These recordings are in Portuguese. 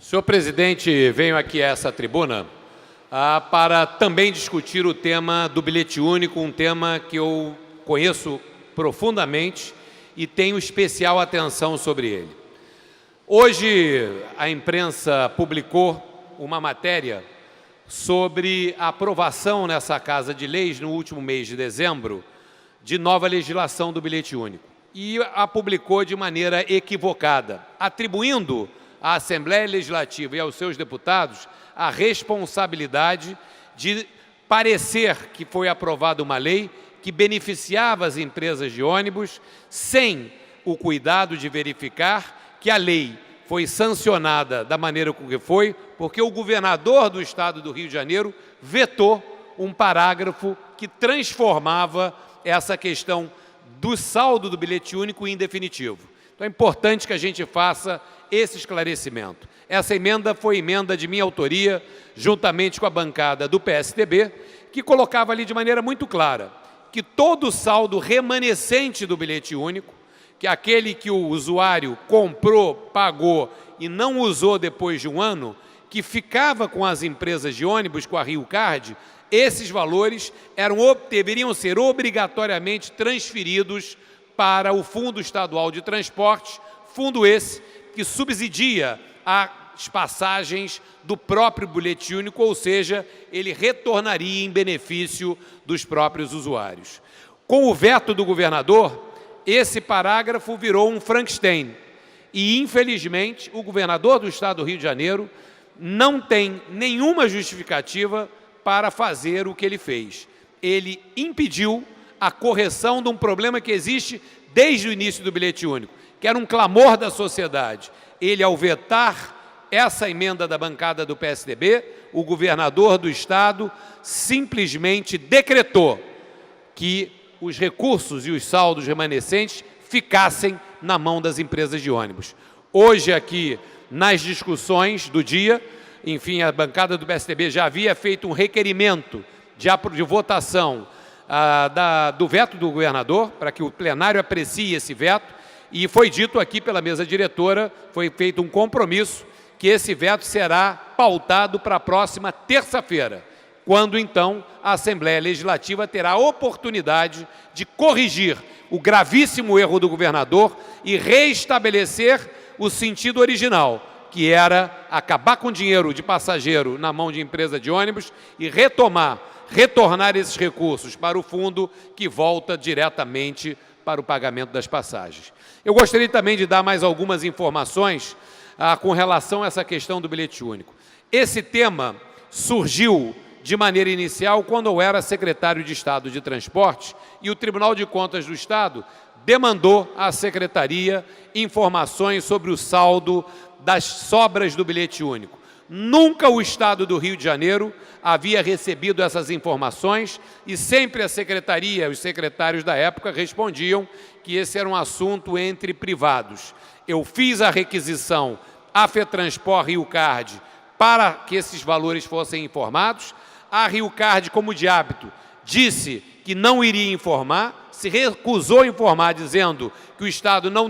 Senhor presidente, venho aqui a essa tribuna para também discutir o tema do bilhete único, um tema que eu conheço profundamente e tenho especial atenção sobre ele. Hoje, a imprensa publicou uma matéria sobre a aprovação nessa Casa de Leis, no último mês de dezembro, de nova legislação do bilhete único. E a publicou de maneira equivocada, atribuindo à Assembleia Legislativa e aos seus deputados a responsabilidade de parecer que foi aprovada uma lei que beneficiava as empresas de ônibus sem o cuidado de verificar que a lei foi sancionada da maneira com que foi, porque o governador do estado do Rio de Janeiro vetou um parágrafo que transformava essa questão do saldo do bilhete único em definitivo. Então é importante que a gente faça esse esclarecimento. Essa emenda foi emenda de minha autoria, juntamente com a bancada do PSDB, que colocava ali de maneira muito clara que todo o saldo remanescente do bilhete único, que é aquele que o usuário comprou, pagou e não usou depois de um ano, que ficava com as empresas de ônibus, com a Rio Card, esses valores deveriam ser obrigatoriamente transferidos para o Fundo Estadual de Transportes, fundo esse que subsidia as passagens do próprio bilhete único, ou seja, ele retornaria em benefício dos próprios usuários. Com o veto do governador, esse parágrafo virou um Frankenstein e, infelizmente, o governador do estado do Rio de Janeiro não tem nenhuma justificativa para fazer o que ele fez. Ele impediu a correção de um problema que existe desde o início do bilhete único, que era um clamor da sociedade. Ele, ao vetar essa emenda da bancada do PSDB, o governador do estado simplesmente decretou que os recursos e os saldos remanescentes ficassem na mão das empresas de ônibus. Hoje aqui, nas discussões do dia, enfim, a bancada do PSDB já havia feito um requerimento de votação do veto do governador, para que o plenário aprecie esse veto, e foi dito aqui pela mesa diretora, foi feito um compromisso, que esse veto será pautado para a próxima terça-feira, quando então a Assembleia Legislativa terá a oportunidade de corrigir o gravíssimo erro do governador e reestabelecer o sentido original, que era acabar com o dinheiro de passageiro na mão de empresa de ônibus e retornar esses recursos para o fundo que volta diretamente para o pagamento das passagens. Eu gostaria também de dar mais algumas informações com relação a essa questão do bilhete único. Esse tema surgiu de maneira inicial quando eu era secretário de Estado de Transportes e o Tribunal de Contas do Estado demandou à Secretaria informações sobre o saldo das sobras do bilhete único. Nunca o Estado do Rio de Janeiro havia recebido essas informações e sempre a Secretaria, os secretários da época respondiam que esse era um assunto entre privados. Eu fiz a requisição à FETransport Rio Card para que esses valores fossem informados. A Rio Card, como de hábito, disse que não iria informar, se recusou a informar, dizendo que o Estado não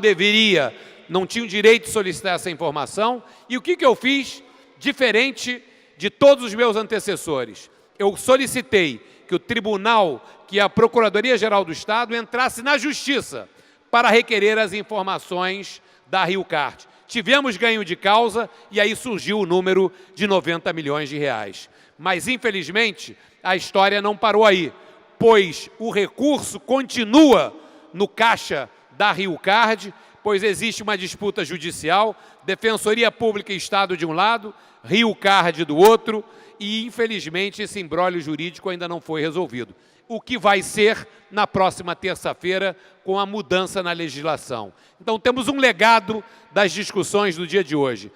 tinha o direito de solicitar essa informação. E o que eu fiz? Diferente de todos os meus antecessores, eu solicitei que o Tribunal, que a Procuradoria-Geral do Estado entrasse na Justiça para requerer as informações da Rio Card. Tivemos ganho de causa e aí surgiu o número de 90 milhões de reais. Mas, infelizmente, a história não parou aí, pois o recurso continua no caixa da Rio Card, pois existe uma disputa judicial, Defensoria Pública e Estado de um lado, Rio Card do outro, e, infelizmente, esse imbróglio jurídico ainda não foi resolvido. O que vai ser na próxima terça-feira com a mudança na legislação. Então, temos um legado das discussões do dia de hoje.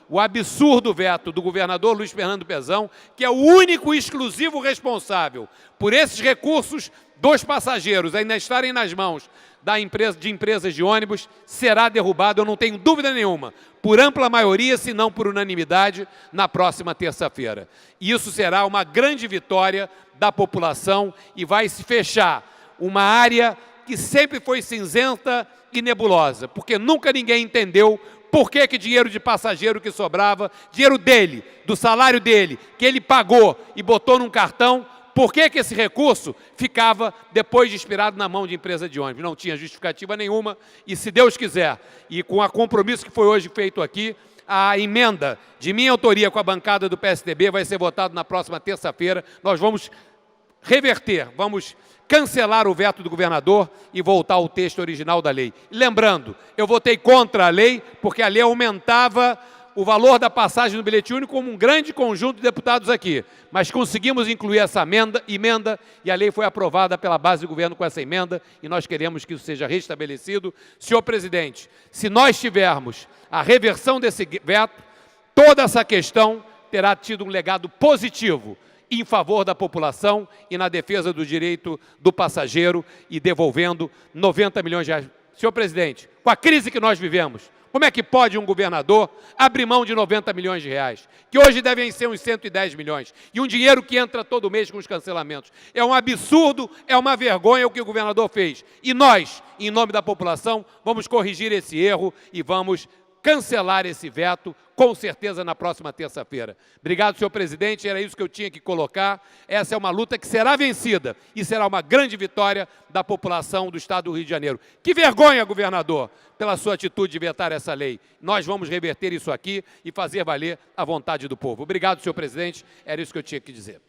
O absurdo veto do governador Luiz Fernando Pezão, que é o único e exclusivo responsável por esses recursos dos passageiros ainda estarem nas mãos de empresas de ônibus, será derrubado, eu não tenho dúvida nenhuma, por ampla maioria, se não por unanimidade, na próxima terça-feira. Isso será uma grande vitória da população e vai se fechar uma área que sempre foi cinzenta e nebulosa, porque nunca ninguém entendeu Por que dinheiro de passageiro que sobrava, dinheiro dele, do salário dele, que ele pagou e botou num cartão, por que esse recurso ficava depois de expirado na mão de empresa de ônibus? Não tinha justificativa nenhuma e, se Deus quiser, e com o compromisso que foi hoje feito aqui, a emenda de minha autoria com a bancada do PSDB vai ser votada na próxima terça-feira. Nós vamos reverter, vamos cancelar o veto do governador e voltar ao texto original da lei. Lembrando, eu votei contra a lei porque a lei aumentava o valor da passagem do bilhete único como um grande conjunto de deputados aqui. Mas conseguimos incluir essa emenda e a lei foi aprovada pela base do governo com essa emenda e nós queremos que isso seja restabelecido. Senhor presidente, se nós tivermos a reversão desse veto, toda essa questão terá tido um legado positivo em favor da população e na defesa do direito do passageiro e devolvendo 90 milhões de reais. Senhor presidente, com a crise que nós vivemos, como é que pode um governador abrir mão de 90 milhões de reais, que hoje devem ser uns 110 milhões, e um dinheiro que entra todo mês com os cancelamentos? É um absurdo, é uma vergonha o que o governador fez. E nós, em nome da população, vamos corrigir esse erro e vamos cancelar esse veto, com certeza, na próxima terça-feira. Obrigado, senhor presidente, era isso que eu tinha que colocar. Essa é uma luta que será vencida e será uma grande vitória da população do estado do Rio de Janeiro. Que vergonha, governador, pela sua atitude de vetar essa lei. Nós vamos reverter isso aqui e fazer valer a vontade do povo. Obrigado, senhor presidente, era isso que eu tinha que dizer.